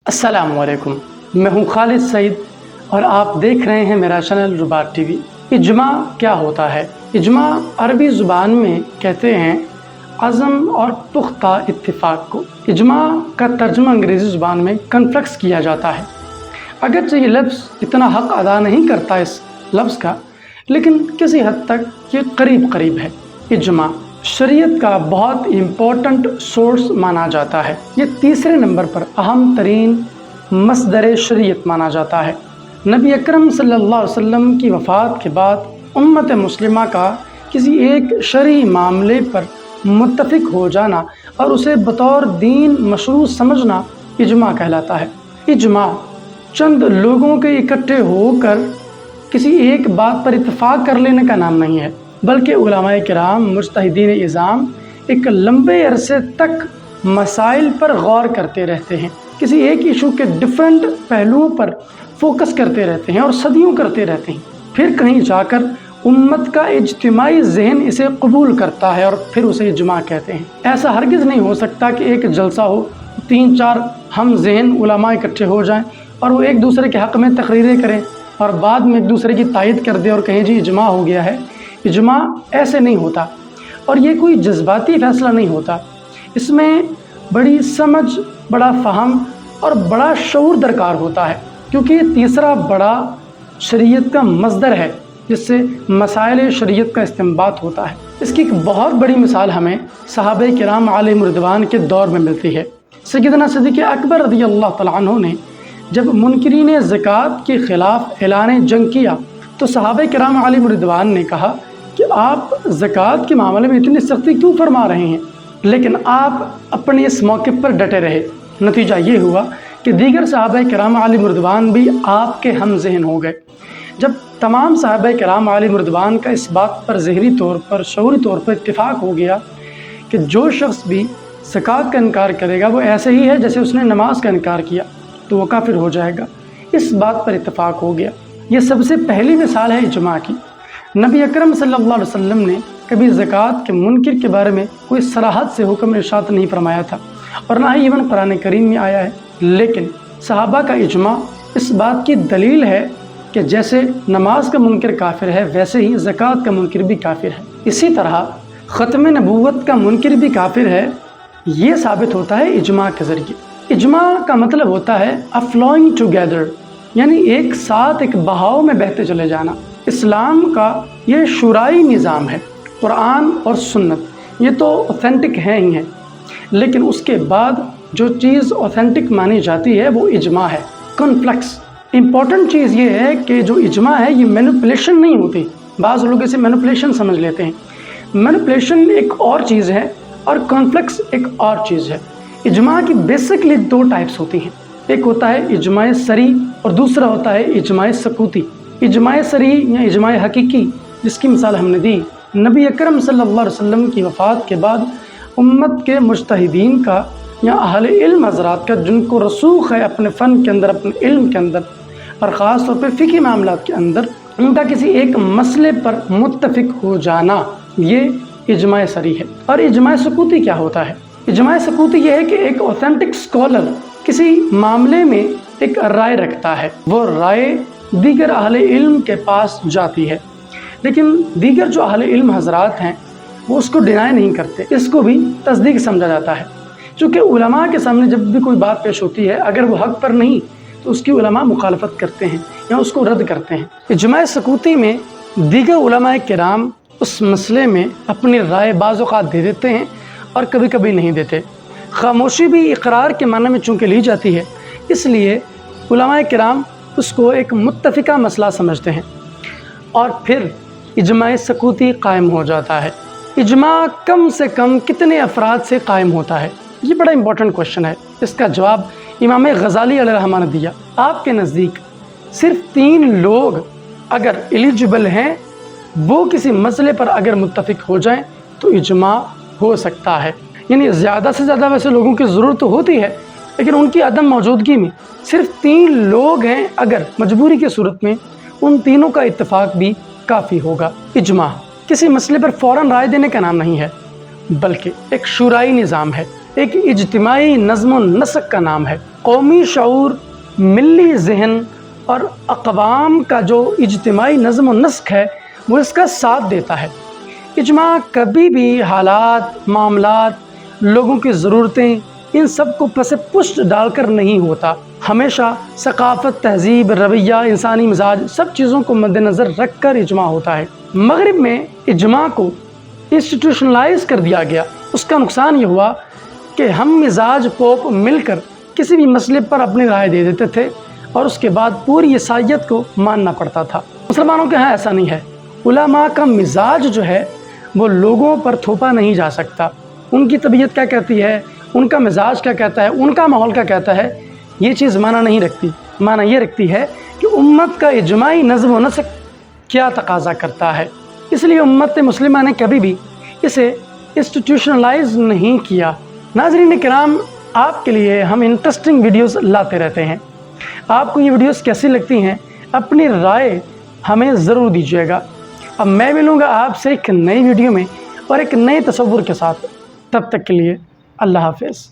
अस्सलाम वालेकुम, मैं हूँ खालिद सईद और आप देख रहे हैं मेरा चैनल रुबात टीवी। इजमा क्या होता है? इजमा अरबी ज़ुबान में कहते हैं अज़म और पुख्ता इत्तिफाक को। इजमा का तर्जुमा अंग्रेज़ी ज़ुबान में कॉन्फ्लेक्स किया जाता है। अगरचे ये लफ्ज़ इतना हक़ अदा नहीं करता इस लफ्ज़ का, लेकिन किसी हद तक ये करीब है। इजमा शरीयत का बहुत इम्पोर्टेंट सोर्स माना जाता है। ये तीसरे नंबर पर अहम तरीन मसदर शरीयत माना जाता है। नबी अकरम सल्लल्लाहु अलैहि वसल्लम की वफ़ात के बाद उम्मत मुस्लिमा का किसी एक शरई मामले पर मुत्तफ़िक हो जाना और उसे बतौर दीन मशरू समझना इजमा कहलाता है। इजमा चंद लोगों के इकट्ठे होकर किसी एक बात पर इत्तफ़ाक़ कर लेने का नाम नहीं है, बल्कि उलमाए किराम मुज्तहिदीन इज़ाम एक लंबे अरसे तक मसाइल पर गौर करते रहते हैं, किसी एक इशू के डिफरेंट पहलुओं पर फोकस करते रहते हैं और सदियों करते रहते हैं। फिर कहीं जाकर उम्मत का इज्तिमाई ज़हन इसे कबूल करता है और फिर उसे इजमा कहते हैं। ऐसा हरगिज़ नहीं हो सकता कि एक जलसा हो, 3-4 हम ज़हन उलमा इकट्ठे हो जाएं और वो एक दूसरे के हक़ में तकरीरें करें और बाद में एक दूसरे की तायद कर दे और कहें जी इजमा हो गया है। इजमा ऐसे नहीं होता और ये कोई जज्बाती फ़ैसला नहीं होता। इसमें बड़ी समझ, बड़ा फ़हम और बड़ा शऊर दरकार होता है, क्योंकि ये तीसरा बड़ा शरीयत का मसदर है जिससे मसाइल शरीयत का इस्तिंबात होता है। इसकी एक बहुत बड़ी मिसाल हमें सहाबे किराम अलैहिम रिदवान के दौर में मिलती है। सैयदना सिद्दीक़ अकबर रज़ियल्लाहु तआला अन्हु ने जब मुनकिरीन ज़कात के ख़िलाफ़ ऐलान जंग किया तो सहाबे किराम अलैहिम रिदवान ने कहा कि आप ज़कात के मामले में इतनी सख्ती क्यों फरमा रहे हैं, लेकिन आप अपने इस मौके पर डटे रहे। नतीजा ये हुआ कि दीगर सहाबा किराम अलैहिम रिदवान भी आपके हम ज़हन हो गए। जब तमाम सहाबा किराम अलैहिम रिदवान का इस बात पर ज़हरी तौर पर, शऊरी तौर पर इत्तिफाक हो गया कि जो शख्स भी ज़कात का इनकार करेगा वो ऐसे ही है जैसे उसने नमाज का इनकार किया, तो वो काफिर हो जाएगा। इस बात पर इत्तिफाक हो गया। ये सबसे पहली मिसाल है इजमा की। नबी अकरम सल्लल्लाहु अलैहि वसल्लम ने कभी ज़कात के मुनकिर के बारे में कोई सराहत से हुक्म इरशाद नहीं फरमाया था और ना ही इवन कुरान करीम में आया है, लेकिन सहाबा का इजमा इस बात की दलील है कि जैसे नमाज का मुनकिर काफिर है, वैसे ही ज़कात का मुनकिर भी काफिर है। इसी तरह ख़त्म नबूवत का मुनकिर भी काफिर है। ये साबित होता है इजमा के ज़रिए। इजमा का मतलब होता है अ फ्लोइंग टुगेदर, यानी एक साथ एक बहाव में बहते चले जाना। इस्लाम का ये शुराई निज़ाम है। कुरान और सुन्नत ये तो ऑथेंटिक हैं ही हैं, लेकिन उसके बाद जो चीज़ ऑथेंटिक मानी जाती है वो इजमा है, कॉन्फ्लेक्स। इम्पॉर्टेंट चीज़ ये है कि जो इजमा है ये मैनिपुलेशन नहीं होती। बाज़ लोग इसे मैनिपुलेशन समझ लेते हैं। मैनिपुलेशन एक और चीज़ है और कॉन्फ्लेक्स एक और चीज़ है। इजमा की बेसिकली 2 टाइप्स होती हैं। एक होता है इजमा सरी और दूसरा होता है इजमा सकूती। इजमा सरी या इजमा हकीकी, जिसकी मिसाल हमने दी, नबी अकरम सल्लल्लाहु अलैहि वसल्लम की वफ़ात के बाद उम्मत के मुज्तहिदीन का या अहले इल्म हज़रात का, जिनको रसूख है अपने फ़न के अंदर, अपने इल्म के अंदर और ख़ास तौर पर फ़िक़ही मामलात के अंदर, उनका किसी एक मसले पर मुत्तफ़िक हो जाना, ये इजमा सरी है। और इजमा सकूती क्या होता है? इजमा सकूती ये है कि एक ऑथेंटिक स्कॉलर किसी मामले में एक राय रखता है, वो राय दीगर अहले इल्म के पास जाती है, लेकिन दीगर जो अहले इल्म हज़रात हैं वो उसको डिनाई नहीं करते। इसको भी तस्दीक समझा जाता है, चूँकि उलमा के सामने जब भी कोई बात पेश होती है, अगर वो हक़ पर नहीं तो उसकी उलमा मुखालफत करते हैं या उसको रद्द करते हैं। इजमा सकूती में दीगर उलमा किराम उस मसले में अपनी राय बाज़ औक़ात दे देते हैं और कभी कभी नहीं देते। खामोशी भी इकरार के माने में चूँकि ली जाती है, इसलिए उलमा किराम उसको एक मुत्तफ़िका मसला समझते हैं और फिर इजमा सकूती कायम हो जाता है। इजमा कम से कम कितने अफराद से कायम होता है? ये बड़ा इंपॉर्टेंट क्वेश्चन है। इसका जवाब इमाम गज़ाली अलैहिर्रहमा ने दिया। आपके नज़दीक सिर्फ 3 लोग अगर एलिजिबल हैं, वो किसी मसले पर अगर मुत्तफ़िक हो जाएं तो इजमा हो सकता है। यानी ज़्यादा से ज़्यादा वैसे लोगों की ज़रूरत तो होती है, लेकिन उनकी अदम मौजूदगी में सिर्फ 3 लोग हैं, अगर मजबूरी की सूरत में उन तीनों का इत्तेफाक भी काफ़ी होगा। इजमा किसी मसले पर फ़ौरन राय देने का नाम नहीं है, बल्कि एक शुराई निज़ाम है। ایک اجتماعی نظم و نسق کا نام ہے۔ قومی شعور، ملی ذہن اور اقوام کا جو اجتماعی نظم و نسق ہے وہ اس کا ساتھ دیتا ہے۔ اجماع کبھی بھی حالات، معاملات، لوگوں کی ضرورتیں، ان سب کو پس پشت ڈال کر نہیں ہوتا۔ ہمیشہ ثقافت، تہذیب، رویہ، انسانی مزاج، سب چیزوں کو مد نظر رکھ کر اجماع ہوتا ہے۔ مغرب میں اجماع کو انسٹیٹیوشنلائز کر دیا گیا۔ اس کا نقصان یہ ہوا کہ ہم مزاج پوپ مل کر کسی بھی مسئلے پر اپنی رائے دے دیتے تھے اور اس کے بعد پوری عیسائیت کو ماننا پڑتا تھا۔ مسلمانوں کے ہاں ایسا نہیں ہے۔ علماء کا مزاج جو ہے وہ لوگوں پر تھوپا نہیں جا سکتا۔ ان کی طبیعت کیا کہتی ہے، ان کا مزاج کیا کہتا ہے، ان کا ماحول کیا کہتا ہے، یہ چیز معنی نہیں رکھتی۔ معنی یہ رکھتی ہے کہ امت کا اجماعی نظم و نسق کیا تقاضا کرتا ہے۔ اس لیے امت مسلمہ نے کبھی بھی اسے انسٹیٹیوشنلائز نہیں کیا۔ ناظرین کرام، آپ کے لیے ہم انٹرسٹنگ ویڈیوز لاتے رہتے ہیں۔ آپ کو یہ ویڈیوز کیسی لگتی ہیں، اپنی رائے ہمیں ضرور دیجیے گا۔ اب میں ملوں گا آپ سے ایک نئی ویڈیو میں اور ایک نئے تصور کے ساتھ۔ تب تک کے لیے اللہ حافظ۔